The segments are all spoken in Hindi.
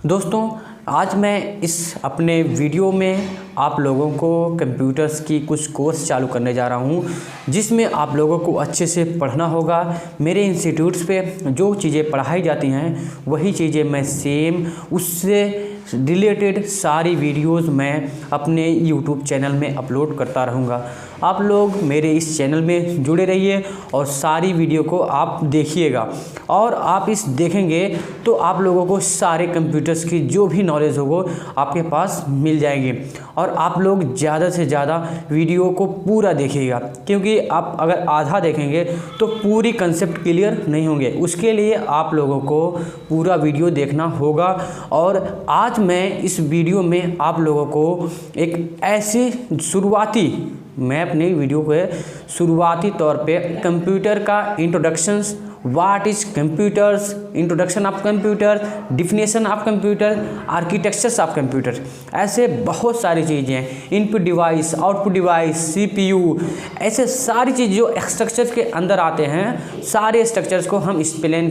दोस्तों, आज मैं इस अपने वीडियो में आप लोगों को कंप्यूटर्स की कुछ कोर्स चालू करने जा रहा हूं, जिसमें आप लोगों को अच्छे से पढ़ना होगा। मेरे इंस्टीट्यूट्स पे जो चीज़ें पढ़ाई जाती हैं वही चीज़ें मैं सेम उससे रिलेटेड सारी वीडियोस मैं अपने यूट्यूब चैनल में अपलोड करता रहूँगा। आप लोग मेरे इस चैनल में जुड़े रहिए और सारी वीडियो को आप देखिएगा, और आप इस देखेंगे तो आप लोगों को सारे कंप्यूटर्स की जो भी नॉलेज होगा आपके पास मिल जाएंगे। और आप लोग ज़्यादा से ज़्यादा वीडियो को पूरा देखिएगा, क्योंकि आप अगर आधा देखेंगे तो पूरी कंसेप्ट क्लियर नहीं होंगे। उसके लिए आप लोगों को पूरा वीडियो देखना होगा। और आज मैं इस वीडियो में आप लोगों को एक ऐसी मैं अपनी वीडियो के शुरुआती तौर पे कंप्यूटर का introductions, what is computers, introduction of computer, definition of computer, architectures of computer, ऐसे बहुत सारी चीज़ें हैं। Input device, output device, CPU, ऐसे सारी चीज़ जो स्ट्रक्चर्स के अंदर आते हैं, सारे स्ट्रक्चर्स को हम एक्सप्लेन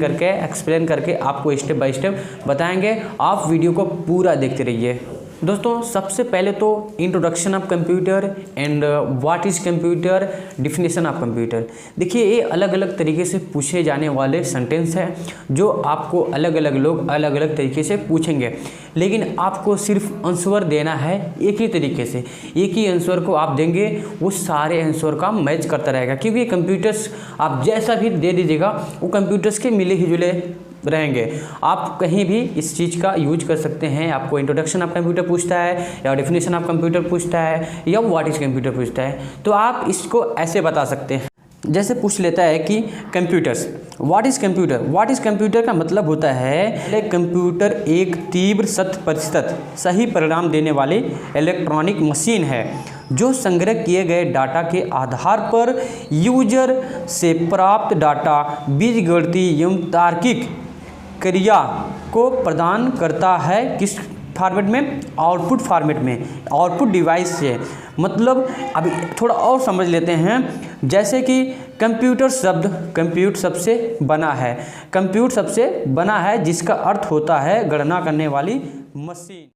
करके आपको स्टेप बाय स्टेप बताएंगे। आप वीडियो को पूरा देखते रहिए। दोस्तों, सबसे पहले तो introduction of computer and what is computer, definition of computer. देखिए, ये अलग अलग तरीके से पूछे जाने वाले सेंटेंस हैं जो आपको अलग अलग लोग अलग अलग तरीके से पूछेंगे, लेकिन आपको सिर्फ आंसर देना है एक ही तरीके से। एक ही आंसर को आप देंगे, वो सारे आंसर का मैच करता रहेगा, क्योंकि ये कंप्यूटर्स आप जैसा भी दे दीजिएगा वो कंप्यूटर्स के मिले ही जुले रहेंगे। आप कहीं भी इस चीज़ का यूज कर सकते हैं। आपको इंट्रोडक्शन ऑफ कंप्यूटर पूछता है, या डेफिनेशन ऑफ कंप्यूटर पूछता है, या व्हाट इज कंप्यूटर पूछता है, तो आप इसको ऐसे बता सकते हैं। जैसे पूछ लेता है कि computers, what is computer. What is computer का मतलब होता है कंप्यूटर एक तीव्र 100% सही परिणाम देने वाली इलेक्ट्रॉनिक मशीन है जो संग्रह किए गए डाटा के आधार पर यूजर से प्राप्त डाटा, बीजगणितीय एवं तार्किक क्रिया को प्रदान करता है। किस फॉर्मेट में? आउटपुट फॉर्मेट में, आउटपुट डिवाइस से। मतलब अभी थोड़ा और समझ लेते हैं। जैसे कि कंप्यूटर शब्द कंप्यूट सबसे बना है, कंप्यूट सबसे बना है जिसका अर्थ होता है गणना करने वाली मशीन।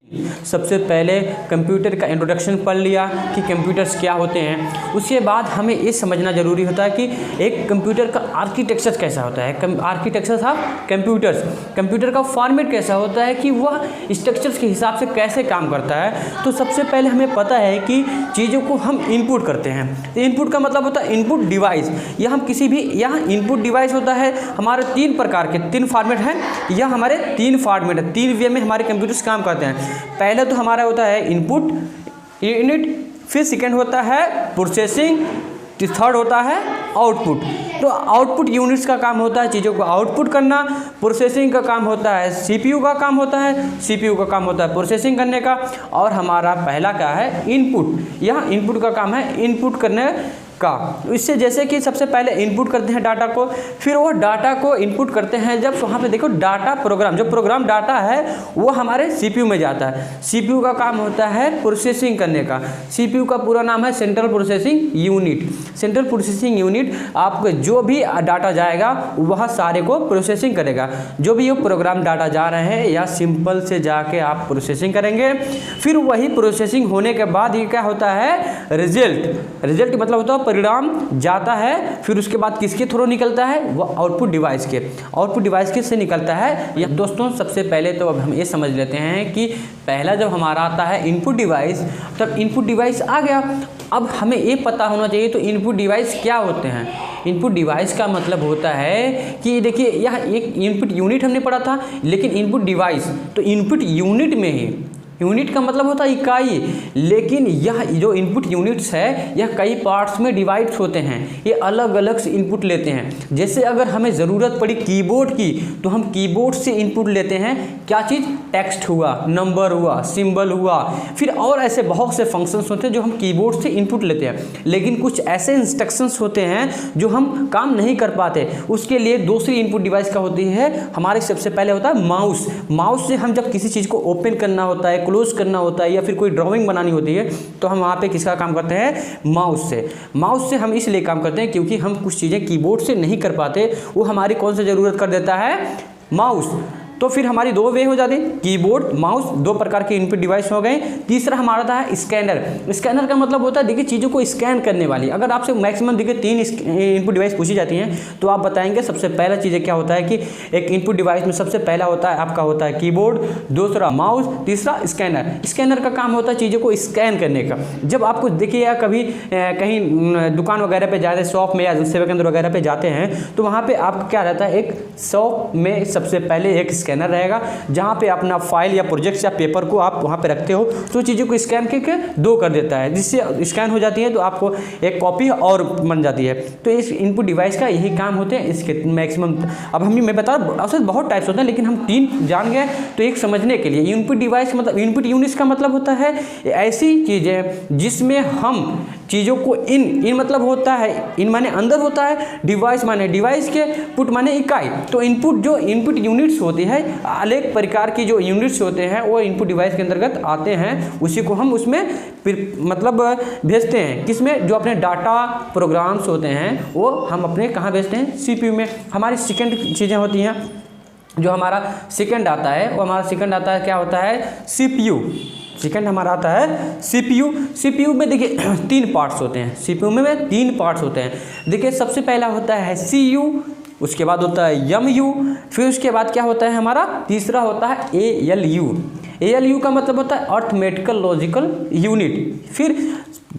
सबसे पहले कंप्यूटर का इंट्रोडक्शन पढ़ लिया कि कंप्यूटर्स क्या होते हैं। उसके बाद हमें ये समझना ज़रूरी होता है कि एक कंप्यूटर का आर्किटेक्चर कैसा होता है, आर्किटेक्चर ऑफ कंप्यूटर्स, कंप्यूटर का फॉर्मेट कैसा होता है, कि वह स्ट्रक्चर्स के हिसाब से कैसे काम करता है। तो सबसे पहले हमें पता है कि चीज़ों को हम इनपुट करते हैं। तो इनपुट का मतलब होता है इनपुट डिवाइस। यह हम किसी भी, यहाँ इनपुट डिवाइस होता है हमारे 3 प्रकार के, 3 फॉर्मेट हैं। यह हमारे 3 फॉर्मेट है, 3 वे में हमारे कंप्यूटर्स काम करते हैं। पहले तो हमारा होता है इनपुट यूनिट, फिर सेकंड होता है प्रोसेसिंग, थर्ड होता है आउटपुट। तो आउटपुट यूनिट्स का काम होता है चीज़ों को आउटपुट करना, प्रोसेसिंग का काम होता है सीपीयू का काम होता है, सीपीयू का काम होता है प्रोसेसिंग करने का, और हमारा पहला क्या है इनपुट। यह इनपुट का काम है इनपुट करने का। इससे जैसे कि सबसे पहले इनपुट करते हैं डाटा को, फिर वो डाटा को इनपुट करते हैं जब वहाँ पे देखो डाटा प्रोग्राम, जो प्रोग्राम डाटा है वो हमारे सीपीयू में जाता है। सीपीयू का काम होता है प्रोसेसिंग करने का। सीपीयू का पूरा नाम है central processing unit. Central processing unit आपको जो भी डाटा जाएगा वह सारे को प्रोसेसिंग करेगा। जो भी ये प्रोग्राम डाटा जा रहे हैं या सिंपल से जाके आप प्रोसेसिंग करेंगे, फिर वही प्रोसेसिंग होने के बाद ये क्या होता है रिजल्ट। रिजल्ट मतलब होता है परिणाम जाता है, फिर उसके बाद किसके थ्रू निकलता है, वो आउटपुट डिवाइस के, आउटपुट डिवाइस के से निकलता है। या दोस्तों, सबसे पहले तो अब हम ये समझ लेते हैं कि पहला जब हमारा आता है इनपुट डिवाइस, तब इनपुट डिवाइस आ गया। अब हमें ये पता होना चाहिए तो इनपुट डिवाइस क्या होते हैं। इनपुट डिवाइस का मतलब होता है कि देखिए, यह एक इनपुट यूनिट हमने पढ़ा था, लेकिन इनपुट डिवाइस तो इनपुट यूनिट में ही, यूनिट का मतलब होता है इकाई, लेकिन यह जो इनपुट यूनिट्स है यह कई पार्ट्स में डिवाइड्स होते हैं। ये अलग अलग से इनपुट लेते हैं। जैसे अगर हमें ज़रूरत पड़ी कीबोर्ड की तो हम कीबोर्ड से इनपुट लेते हैं। क्या चीज़? टेक्स्ट हुआ, नंबर हुआ, सिंबल हुआ, फिर और ऐसे बहुत से फंक्शंस होते हैं जो हम कीबोर्ड से इनपुट लेते हैं। लेकिन कुछ ऐसे इंस्ट्रक्शंस होते हैं जो हम काम नहीं कर पाते, उसके लिए दूसरी इनपुट डिवाइस का होती है हमारे। सबसे पहले होता है माउस। माउस से हम जब किसी चीज़ को ओपन करना होता है, क्लोज करना होता है, या फिर कोई ड्राइंग बनानी होती है, तो हम वहाँ पे किसका काम करते हैं? माउस से। माउस से हम इसलिए काम करते हैं क्योंकि हम कुछ चीज़ें कीबोर्ड से नहीं कर पाते, वो हमारी कौन सी ज़रूरत कर देता है? माउस। तो फिर हमारी दो वे हो जाती, कीबोर्ड माउस, दो प्रकार के इनपुट डिवाइस हो गए। तीसरा हमारा था स्कैनर। स्कैनर का मतलब होता है देखिए चीज़ों को स्कैन करने वाली। अगर आपसे मैक्सिमम देखिए 3 इनपुट डिवाइस पूछी जाती हैं तो आप बताएंगे सबसे पहला चीज़ें क्या होता है कि एक इनपुट डिवाइस में सबसे पहला होता है आपका होता है कीबोर्ड, दूसरा माउस, तीसरा स्कैनर। स्कैनर का काम होता है चीज़ों को स्कैन करने का। जब आपको देखिए या कभी कहीं दुकान वगैरह पे जाते, शॉप में या सेवा केंद्र वगैरह पे जाते हैं तो वहाँ पे आपका क्या रहता है, एक शॉप में सबसे पहले एक स्कैनर रहेगा जहाँ पे अपना फाइल या प्रोजेक्ट या पेपर को आप वहाँ पे रखते हो तो चीज़ों को स्कैन करके दो कर देता है, जिससे स्कैन हो जाती है तो आपको एक कॉपी और बन जाती है। तो इस इनपुट डिवाइस का यही काम होते हैं इसके मैक्सिमम। अब मैं बता अवसर बहुत टाइप्स होते हैं लेकिन हम 3 जान गए तो एक समझने के लिए इनपुट डिवाइस मतलब इनपुट यूनिट्स का मतलब होता है ऐसी चीज़ें जिसमें हम चीज़ों को इन मतलब होता है, इन माने अंदर होता है, डिवाइस माने डिवाइस के, पुट माने इकाई। तो इनपुट जो इनपुट यूनिट्स होती है अनेक प्रकार की जो यूनिट्स होते हैं वो इनपुट डिवाइस के अंतर्गत आते हैं, उसी को हम उसमें मतलब भेजते हैं किसमें, जो अपने डाटा प्रोग्राम्स होते हैं वो हम अपने कहाँ भेजते हैं, सीपीयू में। हमारी सेकेंड चीज़ें होती हैं, जो हमारा सेकेंड आता है वो हमारा सेकेंड आता है क्या होता है, सीपीयू। सेकेंड हमारा आता है सीपीयू। सीपीयू में देखिए 3 पार्ट्स होते हैं, सीपीयू में 3 पार्ट्स होते हैं। देखिए सबसे पहला होता है सीयू, उसके बाद होता है एमयू, फिर उसके बाद क्या होता है हमारा तीसरा होता है एएलयू। एएलयू का मतलब होता है अर्थमेटिकल लॉजिकल यूनिट। फिर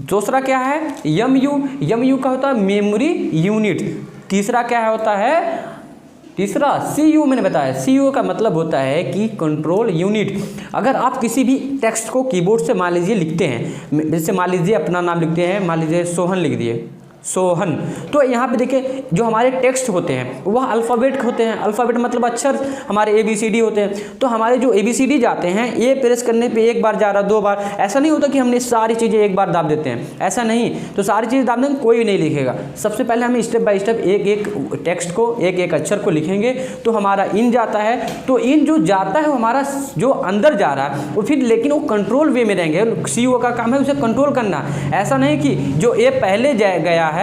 दूसरा क्या है एमयू, एमयू का होता है मेमोरी यूनिट। तीसरा क्या होता है, तीसरा सीयू मैंने बताया, सीयू का मतलब होता है कि कंट्रोल यूनिट। अगर आप किसी भी टेक्स्ट को कीबोर्ड से मान लीजिए लिखते हैं, जैसे मान लीजिए अपना नाम लिखते हैं, मान लीजिए सोहन लिख दिए, सोहन, तो यहाँ पे देखिए जो हमारे टेक्स्ट होते हैं वह अल्फ़ाबेट होते हैं। अल्फ़ाबेट मतलब अक्षर हमारे ABCD होते हैं। तो हमारे जो ABCD जाते हैं ए प्रेस करने पे एक बार जा रहा, 2 बार, ऐसा नहीं होता कि हमने सारी चीज़ें एक बार दाब देते हैं, ऐसा नहीं। तो सारी चीज़ें दाब देंगे कोई नहीं लिखेगा। सबसे पहले हम स्टेप बाय स्टेप एक एक टेक्स्ट को एक एक अक्षर को लिखेंगे। तो हमारा इन जाता है, तो इन जो जाता है वो हमारा जो अंदर जा रहा है वो फिर लेकिन वो कंट्रोल वे में रहेंगे। CU का काम है उसे कंट्रोल करना। ऐसा नहीं कि जो ए पहले गया है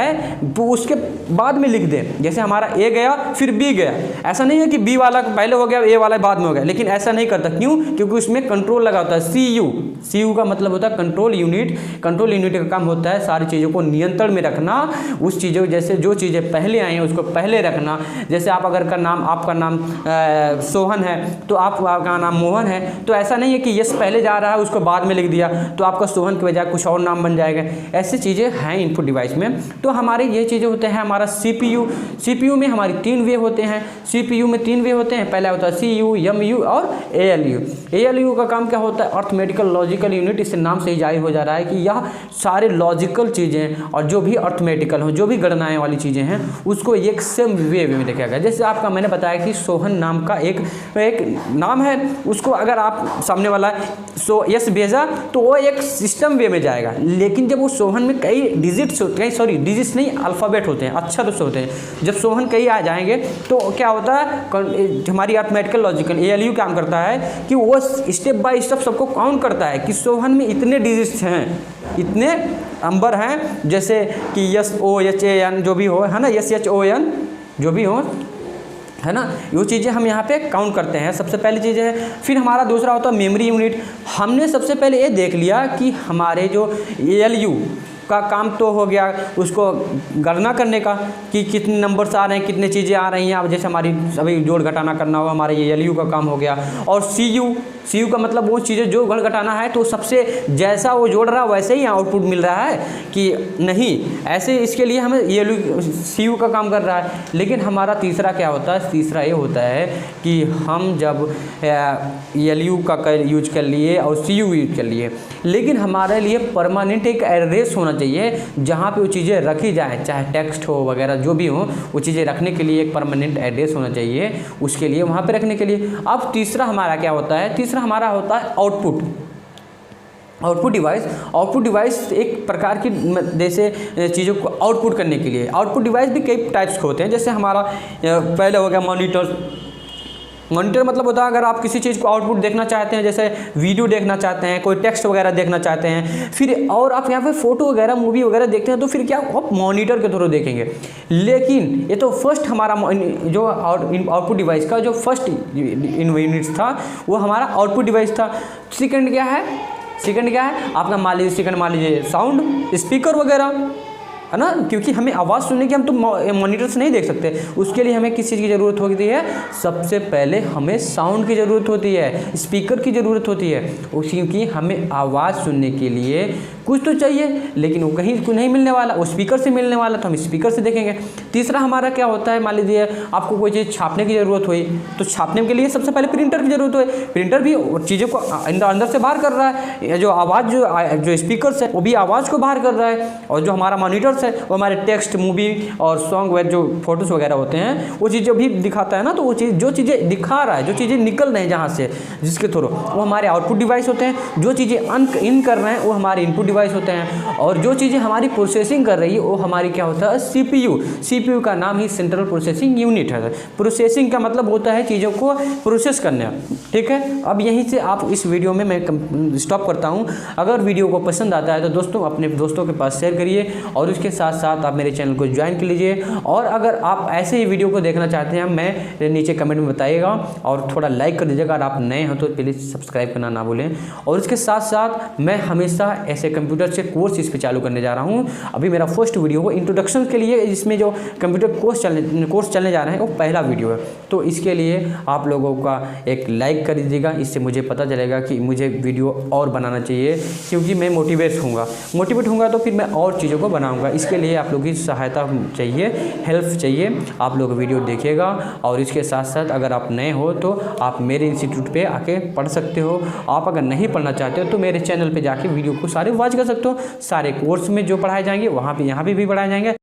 तो उसके बाद में लिख दें, जैसे हमारा ए गया फिर बी गया, ऐसा नहीं है कि बी वाला पहले हो गया ए वाला बाद में हो गया, लेकिन ऐसा नहीं करता। क्यों? क्योंकि उसमें कंट्रोल लगा होता है। CU का मतलब होता है कंट्रोल यूनिट। कंट्रोल यूनिट का काम होता है सारी चीज़ों को नियंत्रण में रखना, उस चीज़ों जैसे जो चीज़ें पहले आई हैं उसको पहले रखना। जैसे आप अगर आपका नाम सोहन है तो आपका नाम मोहन है, तो ऐसा नहीं है कि यस पहले जा रहा है उसको बाद में लिख दिया तो आपका सोहन की बजाय कुछ और नाम बन जाएगा। ऐसी चीज़ें हैं इनपुट डिवाइस में। तो हमारे ये चीज़ें होते हैं। हमारा CPU में हमारी 3 वे होते हैं। CPU में 3 वे होते हैं। पहला होता है CU, MU और ALU। ALU का काम क्या होता है, अर्थमेटिकल लॉजिकल यूनिट। इससे नाम से ही जाहिर हो जा रहा है कि यह सारे लॉजिकल चीज़ें और जो भी अर्थमेटिकल हो, जो भी गणनाएँ वाली चीज़ें हैं उसको एक सेम वे में देखा गया। जैसे आपका मैंने बताया कि सोहन नाम का एक नाम है, उसको अगर आप सामने वाला यस भेजा तो वो एक सिस्टम वे में जाएगा। लेकिन जब वो सोहन में कई डिजिट्स नहीं अल्फ़ाबेट होते हैं, अक्षर होते हैं। जब सोहन कई आ जाएंगे तो क्या होता है, हमारी अर्थमेटिकल लॉजिकल ALU काम करता है कि वो स्टेप बाय स्टेप सबको काउंट करता है कि सोहन में इतने डिजिट्स हैं, इतने नंबर हैं, जैसे कि SOHAN जो भी हो, है ना, SHON जो भी हो, है ना, वो चीज़ें हम यहाँ पे काउंट करते हैं। सबसे पहली चीज़ है। फिर हमारा दूसरा होता है मेमोरी यूनिट। हमने सबसे पहले ये देख लिया कि हमारे जो ALU का काम तो हो गया उसको गणना करने का कि कितने नंबर्स आ रहे हैं, कितने चीज़ें आ रही हैं। अब जैसे हमारी अभी जोड़ घटाना करना हो, हमारे ये ALU का काम हो गया। और CU का मतलब वो चीज़ें जो गण घटाना है तो सबसे जैसा वो जोड़ रहा है वैसे ही आउटपुट मिल रहा है कि नहीं, ऐसे इसके लिए हमें CU का काम कर रहा है। लेकिन हमारा तीसरा क्या होता है, तीसरा ये होता है कि हम जब ALU का यूज कर लिए और CU यूज कर लिए, लेकिन हमारे लिए परमानेंट एक एड्रेस होना चाहिए जहाँ पे वो चीज़ें रखी जाए, चाहे टेक्स्ट हो वगैरह जो भी हो, वो चीज़ें रखने के लिए एक परमानेंट एड्रेस होना चाहिए उसके लिए, वहाँ पे रखने के लिए। अब तीसरा हमारा क्या होता है, तीसरा हमारा होता है आउटपुट डिवाइस एक प्रकार की जैसे चीज़ों को आउटपुट करने के लिए। आउटपुट डिवाइस भी कई टाइप्स के होते हैं। जैसे हमारा पहले हो गया मॉनिटर, मॉनिटर मतलब होता है अगर आप किसी चीज़ को आउटपुट देखना चाहते हैं, जैसे वीडियो देखना चाहते हैं, कोई टेक्स्ट वगैरह देखना चाहते हैं, फिर और आप यहाँ पे फोटो वगैरह मूवी वगैरह देखते हैं, तो फिर क्या आप मॉनिटर के थ्रू देखेंगे। लेकिन ये तो फर्स्ट हमारा जो आउटपुट डिवाइस का जो फर्स्ट यूनिट था वो हमारा आउटपुट डिवाइस था। सेकंड क्या है, सेकंड क्या है आपका मान लीजिए, सेकंड मान लीजिए साउंड, स्पीकर वगैरह, है ना, क्योंकि हमें आवाज़ सुनने की हम तो मॉनिटर से नहीं देख सकते, उसके लिए हमें किस चीज़ की ज़रूरत होती है, सबसे पहले हमें साउंड की ज़रूरत होती है, स्पीकर की ज़रूरत होती है, क्योंकि हमें आवाज़ सुनने के लिए कुछ तो चाहिए, लेकिन वो कहीं को नहीं मिलने वाला, वो स्पीकर से मिलने वाला, तो हम स्पीकर से देखेंगे। तीसरा हमारा क्या होता है, मान लीजिए आपको कोई चीज़ छापने की ज़रूरत हुई, तो छापने के लिए सबसे पहले प्रिंटर की ज़रूरत हुई, प्रिंटर भी चीज़ों को अंदर से बाहर कर रहा है, जो आवाज़ जो स्पीकर है वो भी आवाज़ को बाहर कर रहा है, और जो हमारा मॉनिटर है वो हमारे टेक्स्ट, मूवी और सॉन्ग वगैरह जो फोटोज़ वगैरह होते हैं वो चीज़ें भी दिखाता है ना, तो वो चीज़ जो चीज़ें दिखा रहा है, जो चीज़ें निकल रहे हैं जहाँ से जिसके थ्रू, वो हमारे आउटपुट डिवाइस होते हैं, जो चीज़ें इन कर रहे हैं वो हमारे इनपुट डिवाइस होते हैं, और जो चीज़ें हमारी प्रोसेसिंग कर रही है वो हमारी क्या होता है, सीपीयू। सीपीयू का नाम ही सेंट्रल प्रोसेसिंग यूनिट है। प्रोसेसिंग का मतलब होता है चीज़ों को प्रोसेस करना, ठीक है। अब यहीं से आप इस वीडियो में मैं स्टॉप करता हूँ। अगर वीडियो को पसंद आता है तो दोस्तों अपने दोस्तों के पास शेयर करिए, और उसके साथ साथ आप मेरे चैनल को ज्वाइन कर लीजिए, और अगर आप ऐसे ही वीडियो को देखना चाहते हैं मैं नीचे कमेंट में बताइएगा, और थोड़ा लाइक कर दीजिएगा। अगर आप नए हो तो प्लीज़ सब्सक्राइब करना ना भूलें। और उसके साथ साथ मैं हमेशा ऐसे कंप्यूटर से कोर्स इस पर चालू करने जा रहा हूँ। अभी मेरा फर्स्ट वीडियो हो इंट्रोडक्शन के लिए, इसमें जो कंप्यूटर कोर्स चलने जा रहे हैं वो पहला वीडियो है, तो इसके लिए आप लोगों का एक लाइक कर दीजिएगा, इससे मुझे पता चलेगा कि मुझे वीडियो और बनाना चाहिए, क्योंकि मैं मोटिवेट होऊंगा तो फिर मैं और चीज़ों को बनाऊंगा। इसके लिए आप लोगों की सहायता चाहिए, हेल्प चाहिए, आप लोग वीडियो देखिएगा। और इसके साथ साथ अगर आप नए हो तो आप मेरे इंस्टीट्यूट पे आके पढ़ सकते हो। आप अगर नहीं पढ़ना चाहते हो तो मेरे चैनल पे जाके वीडियो को सारे वॉच कर सकते हो। सारे कोर्स में जो पढ़ाए जाएंगे वहाँ पे यहाँ पे भी पढ़ाए जाएंगे।